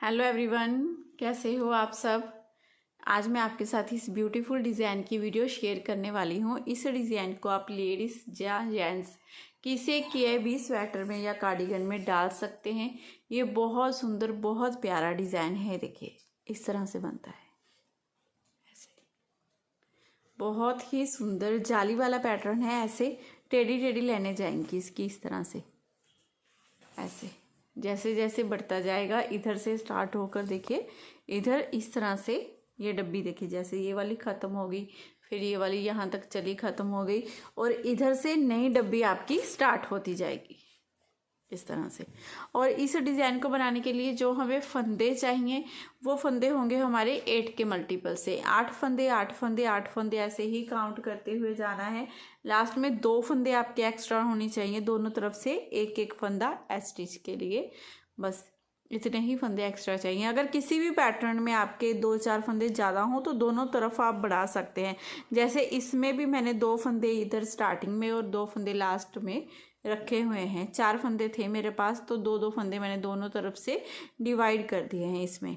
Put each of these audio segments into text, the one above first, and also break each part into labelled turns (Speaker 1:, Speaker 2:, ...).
Speaker 1: Hello everyone, कैसे हो आप सब। आज मैं आपके साथ इस ब्यूटीफुल डिज़ाइन की वीडियो शेयर करने वाली हूँ। इस डिज़ाइन को आप लेडीज़ या जेंट्स किसी के भी स्वेटर में या कार्डिगन में डाल सकते हैं। ये बहुत सुंदर, बहुत प्यारा डिज़ाइन है। देखिए इस तरह से बनता है, ऐसे बहुत ही सुंदर जाली वाला पैटर्न है। ऐसे टेढ़ी टेढ़ी लेने जाएंगी इसकी, इस तरह से ऐसे जैसे जैसे बढ़ता जाएगा इधर से स्टार्ट होकर देखिए इधर इस तरह से ये डब्बी देखिए, जैसे ये वाली ख़त्म हो गई, फिर ये वाली यहाँ तक चली ख़त्म हो गई और इधर से नई डब्बी आपकी स्टार्ट होती जाएगी इस तरह से। और इस डिज़ाइन को बनाने के लिए जो हमें फंदे चाहिए वो फंदे होंगे हमारे 8 के मल्टीपल से। 8 फंदे 8 फंदे 8 फंदे ऐसे ही काउंट करते हुए जाना है। लास्ट में 2 फंदे आपके एक्स्ट्रा होनी चाहिए, दोनों तरफ से एक एक फंदा स्टिच के लिए, बस इतने ही फंदे एक्स्ट्रा चाहिए। अगर किसी भी पैटर्न में आपके 2-4 फंदे ज़्यादा हों तो दोनों तरफ आप बढ़ा सकते हैं। जैसे इसमें भी मैंने 2 फंदे इधर स्टार्टिंग में और 2 फंदे लास्ट में रखे हुए हैं। 4 फंदे थे मेरे पास तो 2-2 फंदे मैंने दोनों तरफ से डिवाइड कर दिए हैं इसमें।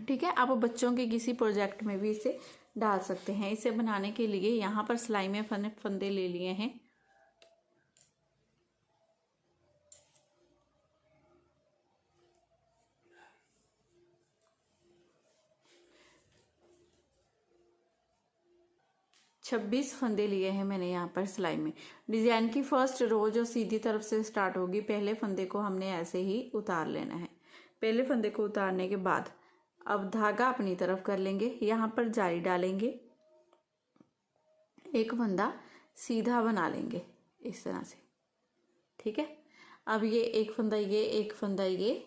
Speaker 1: ठीक है, आप बच्चों के किसी प्रोजेक्ट में भी इसे डाल सकते हैं। इसे बनाने के लिए यहाँ पर सिलाई में फंदे ले लिए हैं। छब्बीस फंदे लिए हैं मैंने यहाँ पर सिलाई में। डिज़ाइन की फर्स्ट रो जो सीधी तरफ से स्टार्ट होगी, पहले फंदे को हमने ऐसे ही उतार लेना है। पहले फंदे को उतारने के बाद अब धागा अपनी तरफ कर लेंगे, यहाँ पर जाली डालेंगे, एक फंदा सीधा बना लेंगे इस तरह से। ठीक है, अब ये एक फंदा ये, एक फंदा ये,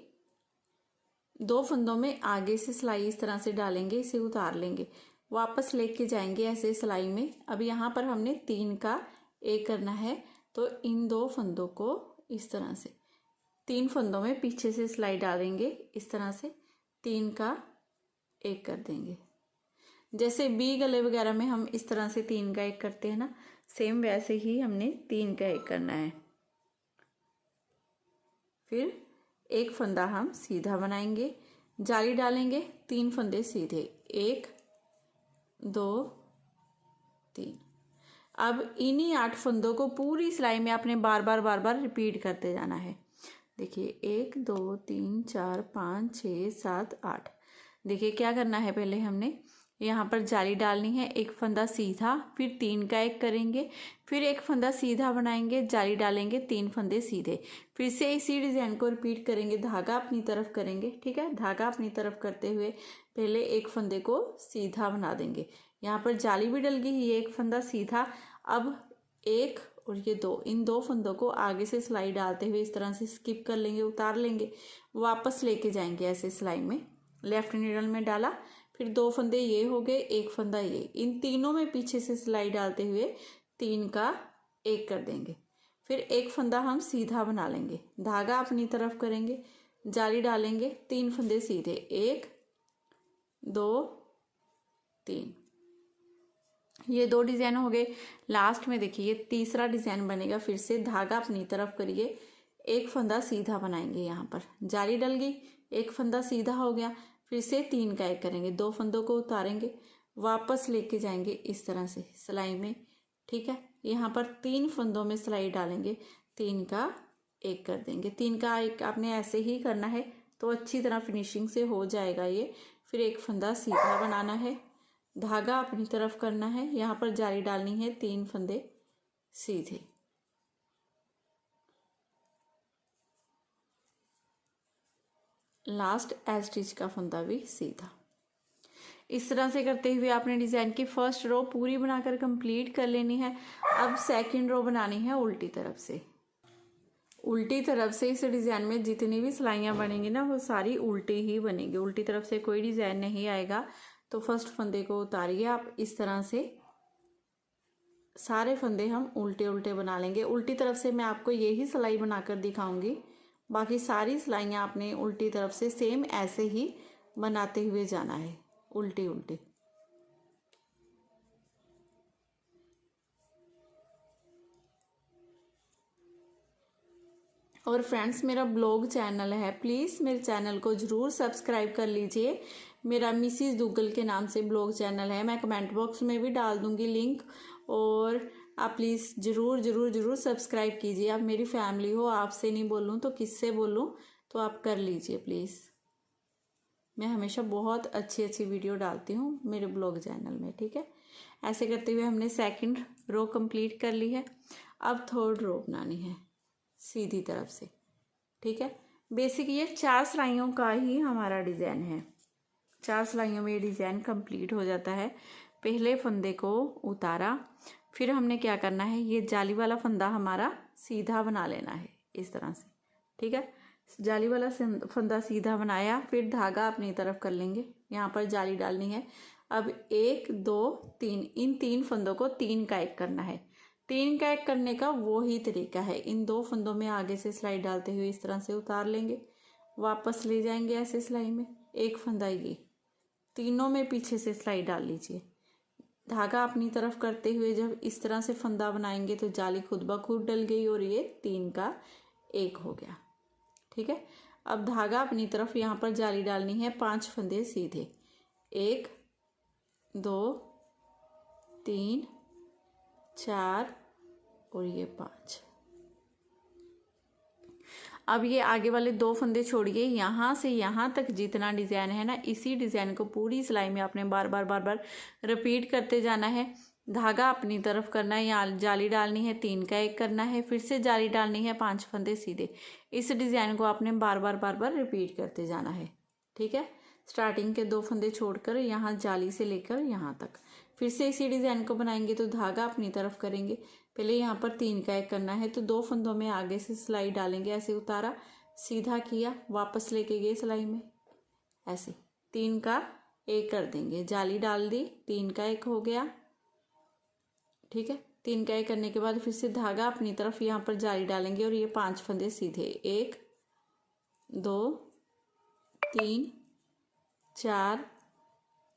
Speaker 1: 2 फंदों में आगे से सिलाई इस तरह से डालेंगे, इसे उतार लेंगे, वापस लेके जाएंगे ऐसे सिलाई में। अब यहाँ पर हमने 3 का एक करना है तो इन 2 फंदों को इस तरह से 3 फंदों में पीछे से सिलाई डालेंगे, इस तरह से 3 का एक कर देंगे। जैसे बी गले वगैरह में हम इस तरह से 3 का एक करते हैं ना, सेम वैसे ही हमने 3 का एक करना है। फिर एक फंदा हम सीधा बनाएंगे, जाली डालेंगे, 3 फंदे सीधे, 1 2 3। अब इन्हीं 8 फंदों को पूरी सिलाई में आपने बार बार रिपीट करते जाना है। देखिए 1 2 3 4 5 6 7 8। देखिए क्या करना है, पहले हमने यहाँ पर जाली डालनी है, एक फंदा सीधा, फिर 3 का एक करेंगे, फिर एक फंदा सीधा बनाएंगे, जाली डालेंगे, 3 फंदे सीधे, फिर से इसी डिज़ाइन को रिपीट करेंगे, धागा अपनी तरफ करेंगे। ठीक है, धागा अपनी तरफ करते हुए पहले एक फंदे को सीधा बना देंगे, यहाँ पर जाली भी डल गई, ये एक फंदा सीधा। अब 1 और ये 2, इन 2 फंदों को आगे से सिलाई डालते हुए इस तरह से स्किप कर लेंगे, उतार लेंगे, वापस लेके जाएंगे ऐसे सिलाई में। लेफ्ट नीडल में डाला, फिर 2 फंदे ये हो गए, एक फंदा ये, इन तीनों में पीछे से सिलाई डालते हुए 3 का एक कर देंगे। फिर एक फंदा हम सीधा बना लेंगे, धागा अपनी तरफ करेंगे, जाली डालेंगे, 3 फंदे सीधे, 1 2 3। ये 2 डिज़ाइन हो गए। लास्ट में देखिए ये तीसरा डिज़ाइन बनेगा। फिर से धागा अपनी तरफ करिए, एक फंदा सीधा बनाएंगे, यहाँ पर जाली डल गई, एक फंदा सीधा हो गया, फिर से 3 का एक करेंगे, 2 फंदों को उतारेंगे, वापस लेके जाएंगे इस तरह से सिलाई में। ठीक है, यहाँ पर 3 फंदों में सिलाई डालेंगे, 3 का एक कर देंगे। 3 का एक आपने ऐसे ही करना है तो अच्छी तरह फिनिशिंग से हो जाएगा ये। फिर एक फंदा सीधा बनाना है, धागा अपनी तरफ करना है, यहाँ पर जाली डालनी है, 3 फंदे सीधे, लास्ट स्टिच का फंदा भी सीधा। इस तरह से करते हुए आपने डिज़ाइन की फर्स्ट रो पूरी बनाकर कंप्लीट कर लेनी है। अब सेकंड रो बनानी है उल्टी तरफ से। उल्टी तरफ से इस डिज़ाइन में जितनी भी सिलाइयाँ बनेंगी ना वो सारी उल्टी ही बनेगी, उल्टी तरफ से कोई डिज़ाइन नहीं आएगा। तो फर्स्ट फंदे को उतारिए आप, इस तरह से सारे फंदे हम उल्टे उल्टे बना लेंगे। उल्टी तरफ से मैं आपको यही सिलाई बनाकर दिखाऊंगी, बाकी सारी सिलाइयाँ आपने उल्टी तरफ से सेम ऐसे ही बनाते हुए जाना है, उल्टी उल्टी। और फ्रेंड्स, मेरा ब्लॉग चैनल है, प्लीज़ मेरे चैनल को ज़रूर सब्सक्राइब कर लीजिए। मेरा मिसिज़ दुग्गल के नाम से ब्लॉग चैनल है, मैं कमेंट बॉक्स में भी डाल दूँगी लिंक, और आप प्लीज़ ज़रूर ज़रूर ज़रूर सब्सक्राइब कीजिए। आप मेरी फैमिली हो, आपसे नहीं बोलूँ तो किससे बोलूँ, तो आप कर लीजिए प्लीज़। मैं हमेशा बहुत अच्छी अच्छी वीडियो डालती हूँ मेरे ब्लॉग चैनल में, ठीक है। ऐसे करते हुए हमने सेकंड रो कंप्लीट कर ली है। अब थर्ड रो बनानी है सीधी तरफ से, ठीक है। बेसिक ये 4 सिलाइयों का ही हमारा डिज़ाइन है। 4 सिलाइयों में ये डिज़ाइन कंप्लीट हो जाता है। पहले फंदे को उतारा, फिर हमने क्या करना है, ये जाली वाला फंदा हमारा सीधा बना लेना है इस तरह से, ठीक है। जाली वाला फंदा सीधा बनाया, फिर धागा अपनी तरफ कर लेंगे, यहाँ पर जाली डालनी है। अब 1 2 3, इन 3 फंदों को 3 का एक करना है। 3 का एक करने का वो ही तरीका है। इन 2 फंदों में आगे से सिलाई डालते हुए इस तरह से उतार लेंगे, वापस ले जाएंगे ऐसे सिलाई में, एक फंदा ये, तीनों में पीछे से सिलाई डाल लीजिए। धागा अपनी तरफ करते हुए जब इस तरह से फंदा बनाएंगे तो जाली खुद ब खुद डल गई और ये 3 का 1 हो गया, ठीक है। अब धागा अपनी तरफ, यहाँ पर जाली डालनी है, 5 फंदे सीधे, 1 2 3 4 और ये 5। अब ये आगे वाले 2 फंदे छोड़िए, यहाँ से यहाँ तक जितना डिज़ाइन है ना, इसी डिज़ाइन को पूरी सिलाई में आपने बार बार रिपीट करते जाना है। धागा अपनी तरफ करना है, यहाँ जाली डालनी है, 3 का 1 करना है, फिर से जाली डालनी है, 5 फंदे सीधे। इस डिज़ाइन को आपने बार बार रिपीट करते जाना है, ठीक है। स्टार्टिंग के 2 फंदे छोड़कर यहाँ जाली से लेकर यहाँ तक, फिर से इसी डिज़ाइन को बनाएंगे तो धागा अपनी तरफ करेंगे। पहले यहाँ पर 3 का 1 करना है, तो 2 फंदों में आगे से सिलाई डालेंगे, ऐसे उतारा, सीधा किया, वापस लेके गए सिलाई में, ऐसे 3 का 1 कर देंगे, जाली डाल दी, 3 का 1 हो गया, ठीक है। 3 का 1 करने के बाद फिर से धागा अपनी तरफ, यहाँ पर जाली डालेंगे और ये 5 फंदे सीधे, 1 2 3 4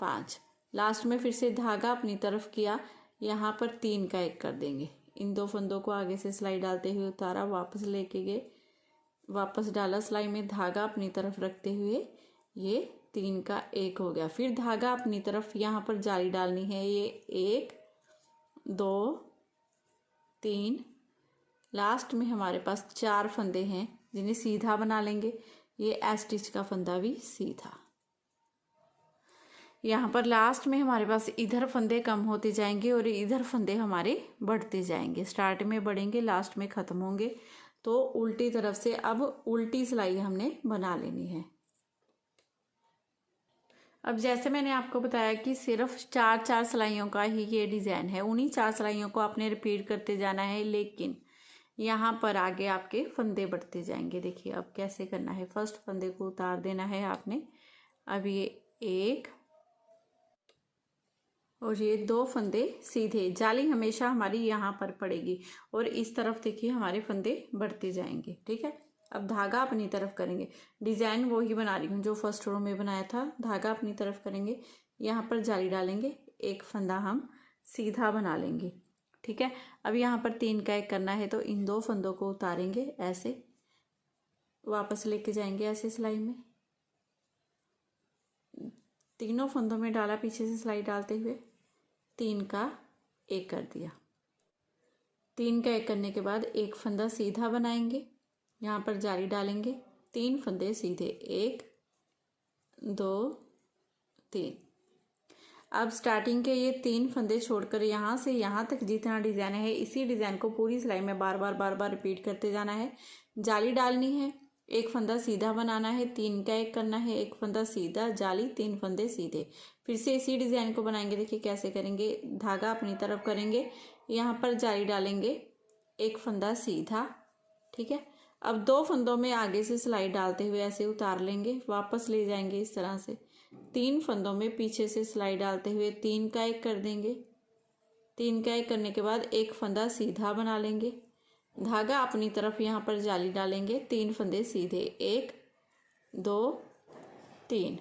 Speaker 1: 5। लास्ट में फिर से धागा अपनी तरफ किया, यहाँ पर 3 का 1 कर देंगे। इन 2 फंदों को आगे से सिलाई डालते हुए उतारा, वापस लेके गए, वापस डाला सिलाई में, धागा अपनी तरफ रखते हुए ये 3 का 1 हो गया। फिर धागा अपनी तरफ, यहाँ पर जाली डालनी है, ये 1 2 3, लास्ट में हमारे पास 4 फंदे हैं जिन्हें सीधा बना लेंगे। ये स्टिच का फंदा भी सीधा, यहाँ पर लास्ट में हमारे पास इधर फंदे कम होते जाएंगे और इधर फंदे हमारे बढ़ते जाएंगे। स्टार्ट में बढ़ेंगे, लास्ट में ख़त्म होंगे। तो उल्टी तरफ से अब उल्टी सिलाई हमने बना लेनी है। अब जैसे मैंने आपको बताया कि सिर्फ 4 सिलाइयों का ही ये डिज़ाइन है, उन्हीं 4 सिलाइयों को आपने रिपीट करते जाना है, लेकिन यहाँ पर आगे आपके फंदे बढ़ते जाएंगे। देखिए अब कैसे करना है, फर्स्ट फंदे को उतार देना है आपने, अब ये 1 और ये 2 फंदे सीधे, जाली हमेशा हमारी यहाँ पर पड़ेगी और इस तरफ देखिए हमारे फंदे बढ़ते जाएंगे, ठीक है। अब धागा अपनी तरफ करेंगे, डिज़ाइन वो ही बना रही हूँ जो फर्स्ट रो में बनाया था। धागा अपनी तरफ करेंगे, यहाँ पर जाली डालेंगे, 1 फंदा हम सीधा बना लेंगे, ठीक है। अब यहाँ पर 3 का 1 करना है, तो इन 2 फंदों को उतारेंगे, ऐसे वापस लेके जाएंगे ऐसे सिलाई में, तीनों फंदों में डाला, पीछे से सिलाई डालते हुए 3 का 1 कर दिया। 3 का 1 करने के बाद 1 फंदा सीधा बनाएंगे, यहाँ पर जाली डालेंगे, 3 फंदे सीधे, 1 2 3। अब स्टार्टिंग के ये 3 फंदे छोड़कर यहाँ से यहाँ तक जितना डिज़ाइन है, इसी डिज़ाइन को पूरी सिलाई में बार बार रिपीट करते जाना है। जाली डालनी है, 1 फंदा सीधा बनाना है, 3 का 1 करना है, 1 फंदा सीधा, जाली, 3 फंदे सीधे, फिर से इसी डिज़ाइन को बनाएंगे। देखिए कैसे करेंगे, धागा अपनी तरफ करेंगे, यहाँ पर जाली डालेंगे, 1 फंदा सीधा, ठीक है। अब 2 फंदों में आगे से सिलाई डालते हुए ऐसे उतार लेंगे, वापस ले जाएंगे इस तरह से, 3 फंदों में पीछे से सिलाई डालते हुए 3 का 1 कर देंगे। 3 का 1 करने के बाद 1 फंदा सीधा बना लेंगे, धागा अपनी तरफ, यहाँ पर जाली डालेंगे, 3 फंदे सीधे, 1 2 3।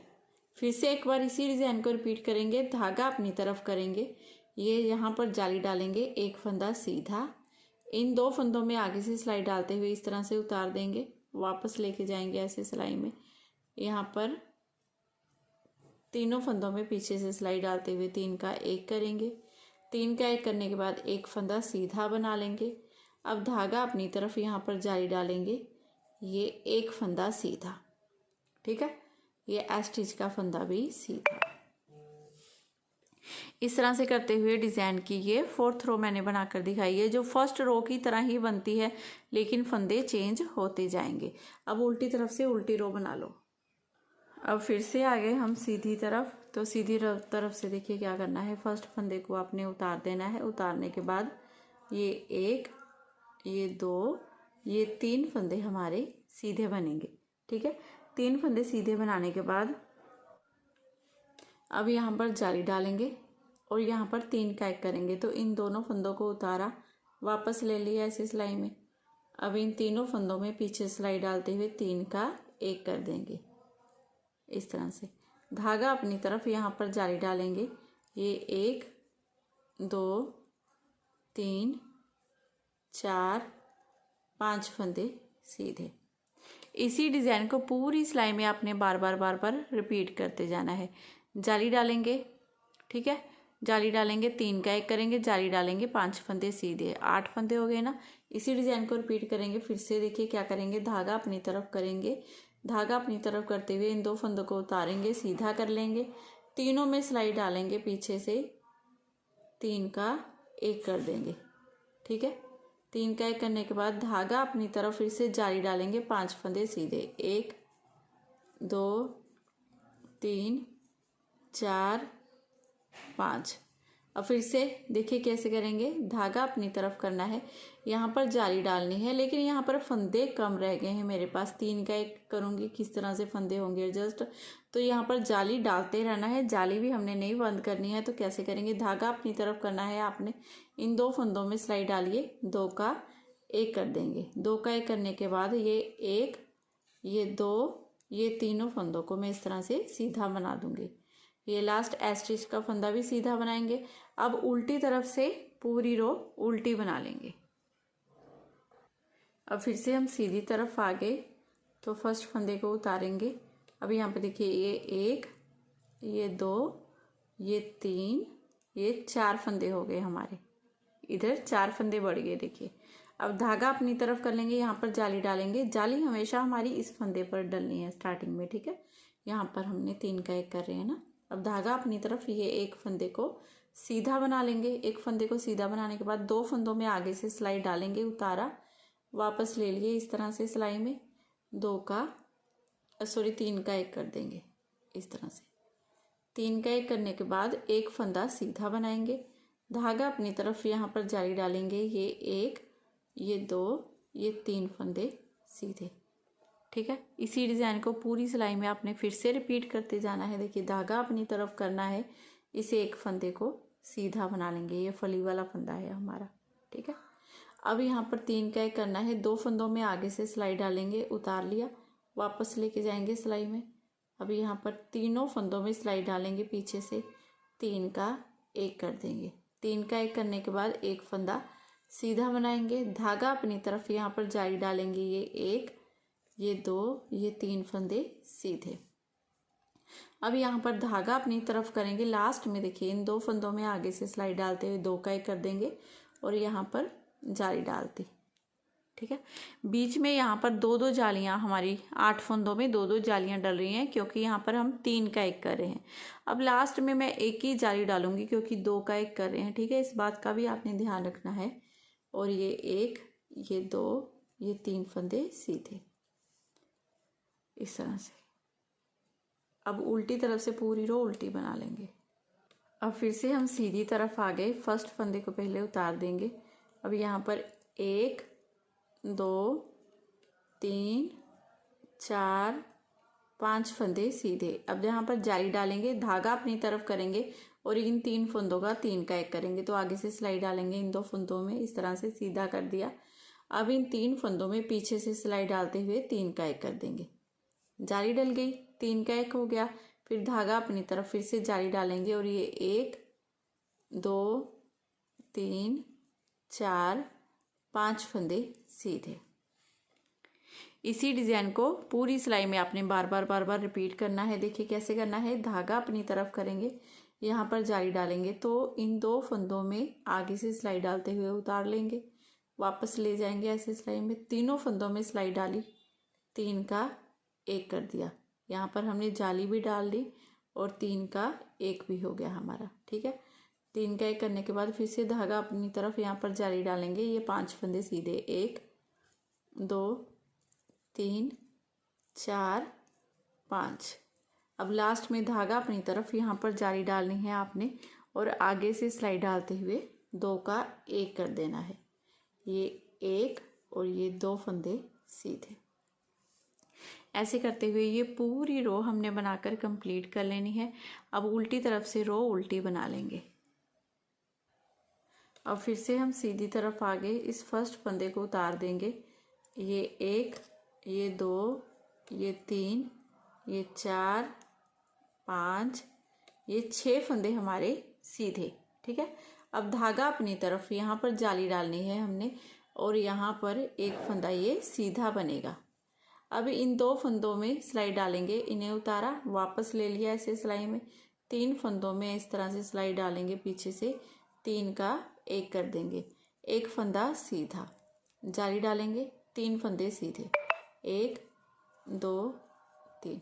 Speaker 1: फिर से एक बार इसी डिज़ाइन को रिपीट करेंगे, धागा अपनी तरफ करेंगे, ये यहाँ पर जाली डालेंगे, 1 फंदा सीधा, इन दो फंदों में आगे से सिलाई डालते हुए इस तरह से उतार देंगे, वापस लेके जाएंगे ऐसे सिलाई में। यहाँ पर तीनों फंदों में पीछे से सिलाई डालते हुए 3 का 1 करेंगे। 3 का 1 करने के बाद एक फंदा सीधा बना लेंगे। अब धागा अपनी तरफ यहाँ पर जारी डालेंगे, ये एक फंदा सीधा, ठीक है। ये एस स्टिच का फंदा भी सीधा। इस तरह से करते हुए डिज़ाइन की ये 4th रो मैंने बनाकर दिखाई है, जो फर्स्ट रो की तरह ही बनती है, लेकिन फंदे चेंज होते जाएंगे। अब उल्टी तरफ से उल्टी रो बना लो। अब फिर से आगे हम सीधी तरफ, तो सीधी तरफ से देखिए क्या करना है। फर्स्ट फंदे को आपने उतार देना है। उतारने के बाद ये 1, ये 2, ये 3 फंदे हमारे सीधे बनेंगे, ठीक है। 3 फंदे सीधे बनाने के बाद अब यहाँ पर जाली डालेंगे और यहाँ पर 3 का 1 करेंगे। तो इन दोनों फंदों को उतारा, वापस ले लिया ऐसे सिलाई में। अब इन तीनों फंदों में पीछे सिलाई डालते हुए 3 का 1 कर देंगे इस तरह से। धागा अपनी तरफ यहाँ पर जाली डालेंगे, ये 1, 2, 3, 4, 5 फंदे सीधे। इसी डिज़ाइन को पूरी सिलाई में आपने बार बार रिपीट करते जाना है। जाली डालेंगे, ठीक है, जाली डालेंगे, 3 का 1 करेंगे, जाली डालेंगे, 5 फंदे सीधे, 8 फंदे हो गए ना। इसी डिज़ाइन को रिपीट करेंगे। फिर से देखिए क्या करेंगे, धागा अपनी तरफ करेंगे, धागा अपनी तरफ करते हुए इन 2 फंदों को उतारेंगे, सीधा कर लेंगे, तीनों में सिलाई डालेंगे, पीछे से 3 का 1 कर देंगे, ठीक है। 3 का 1 करने के बाद धागा अपनी तरफ फिर से जाली डालेंगे, 5 फंदे सीधे, 1, 2, 3, 4, 5। अब फिर से देखिए कैसे करेंगे, धागा अपनी तरफ करना है, यहाँ पर जाली डालनी है, लेकिन यहाँ पर फंदे कम रह गए हैं मेरे पास। 3 का 1 करूँगी, किस तरह से फंदे होंगे एडजस्ट, तो यहाँ पर जाली डालते रहना है। जाली भी हमने नहीं बंद करनी है, तो कैसे करेंगे, धागा अपनी तरफ करना है आपने, इन 2 फंदों में सिलाई डालिए, 2 का 1 कर देंगे। 2 का 1 करने के बाद ये 1, ये 2, ये तीनों फंदों को मैं इस तरह से सीधा बना दूंगी। ये लास्ट एस स्टिच का फंदा भी सीधा बनाएंगे। अब उल्टी तरफ से पूरी रो उल्टी बना लेंगे। अब फिर से हम सीधी तरफ आ गए, तो फर्स्ट फंदे को उतारेंगे। अब यहाँ पे देखिए ये 1, ये 2, ये 3, ये 4 फंदे हो गए हमारे, इधर 4 फंदे बढ़ गए देखिए। अब धागा अपनी तरफ कर लेंगे, यहाँ पर जाली डालेंगे। जाली हमेशा हमारी इस फंदे पर डलनी है स्टार्टिंग में, ठीक है। यहाँ पर हमने 3 का 1 कर रहे हैं ना। अब धागा अपनी तरफ, ये एक फंदे को सीधा बना लेंगे। एक फंदे को सीधा बनाने के बाद 2 फंदों में आगे से सिलाई डालेंगे, उतारा, वापस ले लिए इस तरह से सिलाई में, 3 का 1 कर देंगे इस तरह से। 3 का 1 करने के बाद एक फंदा सीधा बनाएंगे, धागा अपनी तरफ यहाँ पर जाली डालेंगे, ये 1, ये 2, ये 3 फंदे सीधे, ठीक है। इसी डिज़ाइन को पूरी सिलाई में आपने फिर से रिपीट करते जाना है। देखिए धागा अपनी तरफ करना है, इसे एक फंदे को सीधा बना लेंगे, ये फली वाला फंदा है हमारा, ठीक है। अब यहाँ पर 3 का 1 करना है, 2 फंदों में आगे से सिलाई डालेंगे, उतार लिया, वापस लेके जाएंगे सिलाई में। अब यहाँ पर तीनों फंदों में सिलाई डालेंगे, पीछे से 3 का 1 कर देंगे। 3 का 1 करने के बाद एक फंदा सीधा बनाएंगे, धागा अपनी तरफ यहाँ पर जाली डालेंगे, ये 1, ये 2, ये 3 फंदे सीधे। अब यहाँ पर धागा अपनी तरफ करेंगे, लास्ट में देखिए इन 2 फंदों में आगे से सिलाई डालते हुए 2 का 1 कर देंगे और यहाँ पर जाली डालती, ठीक है। बीच में यहाँ पर 2-2 जालियाँ, हमारी 8 फंदों में 2-2 जालियाँ डल रही हैं, क्योंकि यहाँ पर हम 3 का 1 कर रहे हैं। अब लास्ट में मैं एक ही जाली डालूंगी, क्योंकि 2 का 1 कर रहे हैं, ठीक है। इस बात का भी आपने ध्यान रखना है। और ये 1, ये 2, ये 3 फंदे सीधे इस तरह से। अब उल्टी तरफ से पूरी रो उल्टी बना लेंगे। अब फिर से हम सीधी तरफ आ गए, फर्स्ट फंदे को पहले उतार देंगे। अब यहाँ पर 1, 2, 3, 4, 5 फंदे सीधे। अब यहाँ पर जाली डालेंगे, धागा अपनी तरफ करेंगे और इन 3 फंदों का 3 का 1 करेंगे। तो आगे से सिलाई डालेंगे इन 2 फंदों में, इस तरह से सीधा कर दिया। अब इन 3 फंदों में पीछे से सिलाई डालते हुए 3 का 1 कर देंगे, जाली डल गई, 3 का 1 हो गया। फिर धागा अपनी तरफ फिर से जाली डालेंगे और ये 1, 2, 3, 4, 5 फंदे सीधे। इसी डिज़ाइन को पूरी सिलाई में आपने बार बार रिपीट करना है। देखिए कैसे करना है, धागा अपनी तरफ करेंगे, यहाँ पर जाली डालेंगे तो इन 2 फंदों में आगे से सिलाई डालते हुए उतार लेंगे, वापस ले जाएंगे ऐसे सिलाई में। तीनों फंदों में सिलाई डाली, 3 का 1 कर दिया, यहाँ पर हमने जाली भी डाल दी और 3 का 1 भी हो गया हमारा। ठीक है, 3 का 1 करने के बाद फिर से धागा अपनी तरफ यहाँ पर जाली डालेंगे। ये 5 फंदे सीधे, 1 2 3 4 5। अब लास्ट में धागा अपनी तरफ यहाँ पर जाली डालनी है आपने और आगे से सिलाई डालते हुए 2 का 1 कर देना है। ये 1 और ये 2 फंदे सीधे। ऐसे करते हुए ये पूरी रो हमने बनाकर कंप्लीट कर लेनी है। अब उल्टी तरफ से रो उल्टी बना लेंगे। अब फिर से हम सीधी तरफ आगे इस फर्स्ट फंदे को उतार देंगे। ये 1, ये 2, ये 3, ये 4 5, ये 6 फंदे हमारे सीधे। ठीक है, अब धागा अपनी तरफ यहाँ पर जाली डालनी है हमने और यहाँ पर एक फंदा ये सीधा बनेगा। अब इन 2 फंदों में सिलाई डालेंगे, इन्हें उतारा, वापस ले लिया ऐसे सिलाई में। 3 फंदों में इस तरह से सिलाई डालेंगे, पीछे से 3 का 1 कर देंगे, 1 फंदा सीधा, जाली डालेंगे, 3 फंदे सीधे, 1 2 3।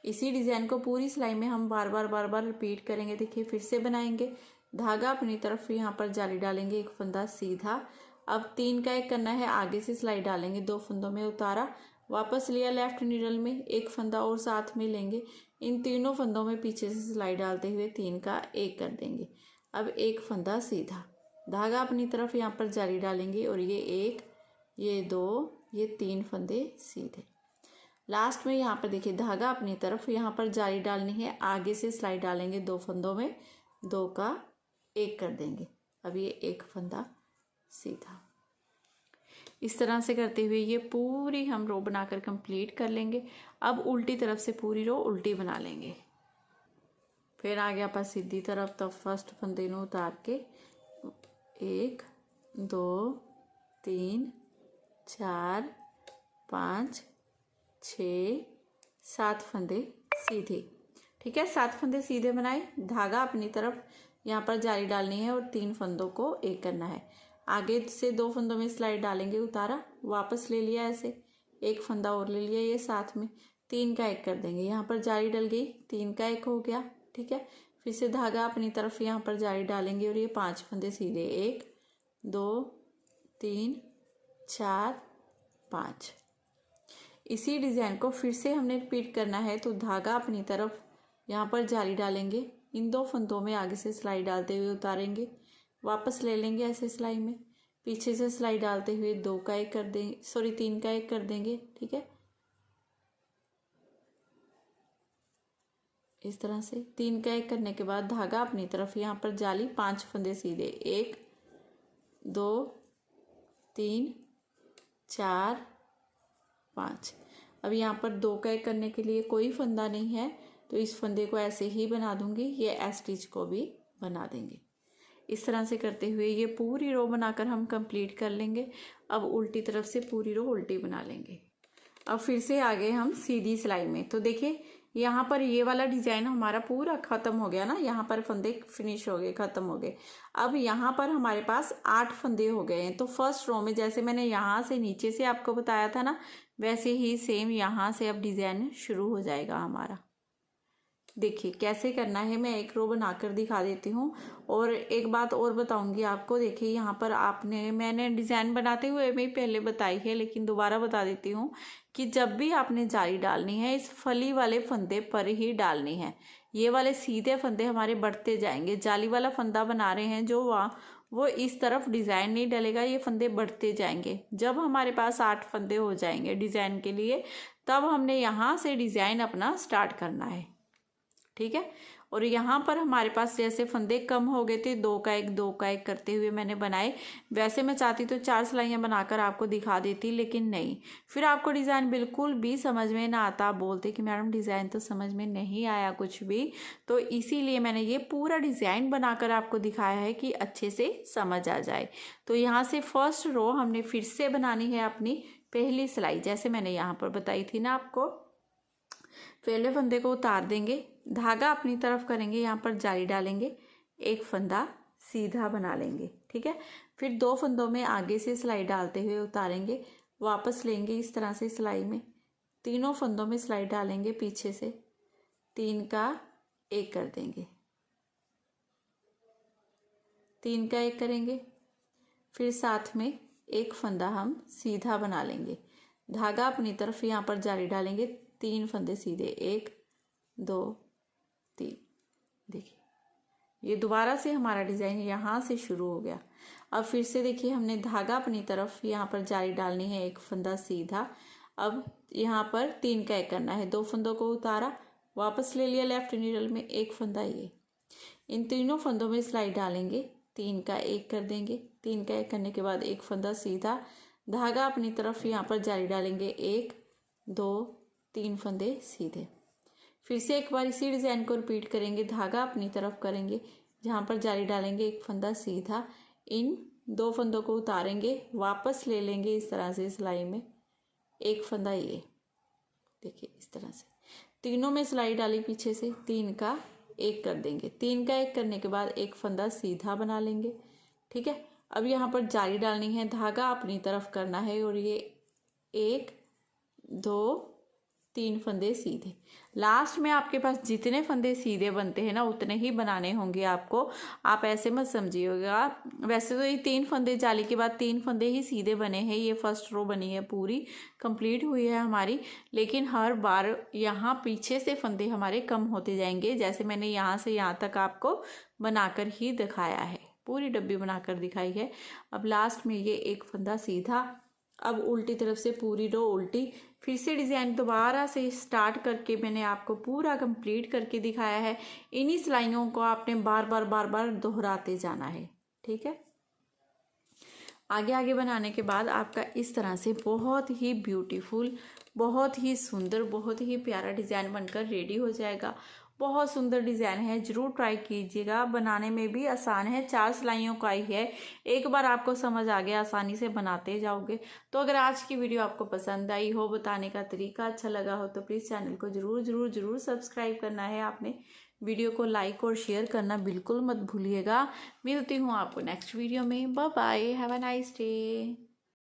Speaker 1: इसी डिज़ाइन को पूरी सिलाई में हम बार बार रिपीट करेंगे। देखिए फिर से बनाएंगे, धागा अपनी तरफ यहाँ पर जाली डालेंगे, 1 फंदा सीधा। अब 3 का 1 करना है, आगे से सिलाई डालेंगे, 2 फंदों में उतारा, वापस लिया लेफ्ट नीडल में, 1 फंदा और साथ में लेंगे, इन तीनों फंदों में पीछे से सिलाई डालते हुए 3 का 1 कर देंगे। अब 1 फंदा सीधा, धागा अपनी तरफ यहाँ पर जाली डालेंगे और ये 1, ये 2, ये 3 फंदे सीधे। लास्ट में यहाँ पर देखिए धागा अपनी तरफ यहाँ पर जाली डालनी है, आगे से सिलाई डालेंगे, 2 फंदों में 2 का 1 कर देंगे। अब ये 1 फंदा सीधा। इस तरह से करते हुए ये पूरी हम रो बनाकर कंप्लीट कर लेंगे। अब उल्टी तरफ से पूरी रो उल्टी बना लेंगे। फिर आगे आप सीधी तरफ, तो फर्स्ट फंदे नूं उतार के 1 2 3 4 5 6 7 फंदे सीधे। ठीक है, 7 फंदे सीधे बनाए, धागा अपनी तरफ यहाँ पर जाली डालनी है और 3 फंदों को 1 करना है। आगे से 2 फंदों में सिलाई डालेंगे, उतारा, वापस ले लिया ऐसे, 1 फंदा और ले लिया ये साथ में, 3 का 1 कर देंगे, यहाँ पर जाली डल गई, 3 का 1 हो गया। ठीक है, फिर से धागा अपनी तरफ यहाँ पर जाली डालेंगे और ये 5 फंदे सीधे, 1 2 3 4 5। इसी डिज़ाइन को फिर से हमने रिपीट करना है, तो धागा अपनी तरफ यहाँ पर जाली डालेंगे, इन 2 फंदों में आगे से सिलाई डालते हुए उतारेंगे, वापस ले लेंगे ऐसे सिलाई में, पीछे से सिलाई डालते हुए 2 का 1 कर देंगे, 3 का 1 कर देंगे। ठीक है, इस तरह से 3 का 1 करने के बाद धागा अपनी तरफ यहाँ पर जाली, 5 फंदे सीधे, 1 2 3 4 5। अब यहाँ पर 2 का 1 करने के लिए कोई फंदा नहीं है, तो इस फंदे को ऐसे ही बना दूंगी, ये एस स्टिच को भी बना देंगे। इस तरह से करते हुए ये पूरी रो बनाकर हम कंप्लीट कर लेंगे। अब उल्टी तरफ से पूरी रो उल्टी बना लेंगे। अब फिर से आगे हम सीधी सिलाई में, तो देखिए यहाँ पर ये वाला डिज़ाइन हमारा पूरा ख़त्म हो गया ना, यहाँ पर फंदे फिनिश हो गए, ख़त्म हो गए। अब यहाँ पर हमारे पास 8 फंदे हो गए हैं। तो फर्स्ट रो में जैसे मैंने यहाँ से नीचे से आपको बताया था ना, वैसे ही सेम यहाँ से अब डिज़ाइन शुरू हो जाएगा हमारा। देखिए कैसे करना है, मैं एक रो बनाकर दिखा देती हूँ। और एक बात और बताऊँगी आपको, देखिए यहाँ पर मैंने डिज़ाइन बनाते हुए भी पहले बताई है, लेकिन दोबारा बता देती हूँ कि जब भी आपने जाली डालनी है, इस फली वाले फंदे पर ही डालनी है। ये वाले सीधे फंदे हमारे बढ़ते जाएंगे, जाली वाला फंदा बना रहे हैं जो वो इस तरफ डिज़ाइन नहीं डलेगा, ये फंदे बढ़ते जाएंगे। जब हमारे पास 8 फंदे हो जाएंगे डिज़ाइन के लिए, तब हमने यहाँ से डिज़ाइन अपना स्टार्ट करना है। ठीक है। और यहाँ पर हमारे पास जैसे फंदे कम हो गए थे, 2 का 1 2 का 1 करते हुए मैंने बनाए। वैसे मैं चाहती तो 4 सिलाइयाँ बनाकर आपको दिखा देती, लेकिन नहीं, फिर आपको डिज़ाइन बिल्कुल भी समझ में ना आता। आप बोलते कि मैडम डिज़ाइन तो समझ में नहीं आया कुछ भी, तो इसीलिए मैंने ये पूरा डिज़ाइन बनाकर आपको दिखाया है कि अच्छे से समझ आ जाए। तो यहाँ से फर्स्ट रो हमने फिर से बनानी है अपनी पहली सिलाई, जैसे मैंने यहाँ पर बताई थी ना आपको। पहले फंदे को उतार देंगे, धागा अपनी तरफ करेंगे, यहाँ पर जाली डालेंगे, एक फंदा सीधा बना लेंगे, ठीक है। फिर 2 फंदों में आगे से सिलाई डालते हुए उतारेंगे, वापस लेंगे इस तरह से सिलाई में, तीनों फंदों में सिलाई डालेंगे पीछे से, 3 का 1 कर देंगे, 3 का 1 करेंगे। फिर साथ में एक फंदा हम सीधा बना लेंगे, धागा अपनी तरफ, यहाँ पर जाली डालेंगे, 3 फंदे सीधे, 1 2 3। देखिए ये दोबारा से हमारा डिज़ाइन यहाँ से शुरू हो गया। अब फिर से देखिए हमने धागा अपनी तरफ, यहाँ पर जाली डालनी है, एक फंदा सीधा। अब यहाँ पर 3 का 1 करना है, 2 फंदों को उतारा, वापस ले लिया लेफ्ट नीडल में, एक फंदा ये, इन तीनों फंदों में सिलाई डालेंगे, 3 का 1 कर देंगे, 3 का 1 करने के बाद एक फंदा सीधा, धागा अपनी तरफ, यहाँ पर जाली डालेंगे, 1 2 3 फंदे सीधे। फिर से एक बार इसी डिज़ाइन को रिपीट करेंगे, धागा अपनी तरफ करेंगे, जहाँ पर जाली डालेंगे, एक फंदा सीधा, इन 2 फंदों को उतारेंगे, वापस ले लेंगे इस तरह से सिलाई में, एक फंदा ये, देखिए इस तरह से तीनों में सिलाई डाली पीछे से, 3 का 1 कर देंगे, 3 का 1 करने के बाद एक फंदा सीधा बना लेंगे, ठीक है। अब यहाँ पर जाली डालनी है, धागा अपनी तरफ करना है, और ये 1 2 3 फंदे सीधे। लास्ट में आपके पास जितने फंदे सीधे बनते हैं ना, उतने ही बनाने होंगे आपको, आप ऐसे मत समझिएगा। वैसे तो ये 3 फंदे जाली के बाद 3 फंदे ही सीधे बने हैं, ये फर्स्ट रो बनी है, पूरी कंप्लीट हुई है हमारी, लेकिन हर बार यहाँ पीछे से फंदे हमारे कम होते जाएंगे, जैसे मैंने यहाँ से यहाँ तक आपको बनाकर ही दिखाया है, पूरी डब्बी बनाकर दिखाई है। अब लास्ट में ये एक फंदा सीधा, अब उल्टी तरफ से पूरी रो उल्टी, फिर से डिज़ाइन दोबारा से स्टार्ट करके मैंने आपको पूरा कंप्लीट करके दिखाया है। इन्हीं सिलाइयों को आपने बार बार दोहराते जाना है, ठीक है। आगे आगे बनाने के बाद आपका इस तरह से बहुत ही ब्यूटीफुल, बहुत ही सुंदर, बहुत ही प्यारा डिज़ाइन बनकर रेडी हो जाएगा। बहुत सुंदर डिज़ाइन है, ज़रूर ट्राई कीजिएगा, बनाने में भी आसान है, 4 सिलाइयों का ही है, एक बार आपको समझ आ गया आसानी से बनाते जाओगे। तो अगर आज की वीडियो आपको पसंद आई हो, बताने का तरीका अच्छा लगा हो, तो प्लीज़ चैनल को ज़रूर सब्सक्राइब करना है आपने, वीडियो को लाइक और शेयर करना बिल्कुल मत भूलिएगा। मिलती हूँ आपको नेक्स्ट वीडियो में, bye bye, have a nice day.